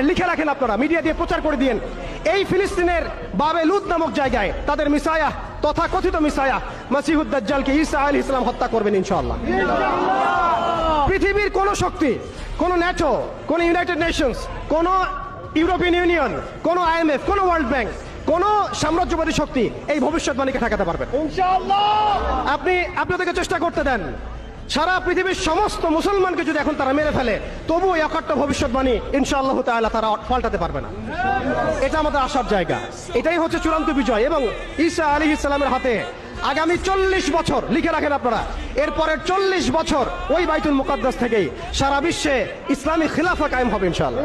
লিখে রাখেন, আপনারা মিডিয়া দিয়ে প্রচার করে দিয়েন, এই ফিলিস্তিনের বাবে লুদ নামক জায়গায় তাদের মিসায়া তথা কথিত মিসায়া মাসিহুদ দাজ্জালকে ঈসা আলাইহিস সালাম হত্যা করবেন ইনশাআল্লাহ। পৃথিবীর কোন শক্তি, কোন ন্যাটো, কোন ইউনাইটেড নেশনস, কোন ইউরোপিয়ান ইউনিয়ন, কোন IMF, কোন ওয়ার্ল্ড ব্যাংক, কোন সাম্রাজ্যবাদী শক্তি এই ভবিষ্যৎবাণীকে ঠেকাতে পারবে ইনশাআল্লাহ। আপনি আপনাদেরকে চেষ্টা করতে দেন, সারা পৃথিবীর সমস্ত মুসলমানকে যদি এখন তারা মেরে ফেলে, তবু এই অকাট্য ভবিষ্যৎবাণী ইনশাআল্লাহ তাআলা তারা পাল্টাতে পারবে না। এটা আমাদের আশার জায়গা, এটাই হচ্ছে চূড়ান্ত বিজয়। এবং ঈসা আলাইহিস সালামের হাতে আগামী 40 বছর লিখে রাখেন আপনারা, এরপরের 40 বছর ওই বাইতুল মুকাদ্দাস থেকেই সারা বিশ্বে ইসলামী খিলাফা কায়েম হবে ইনশাআল্লাহ।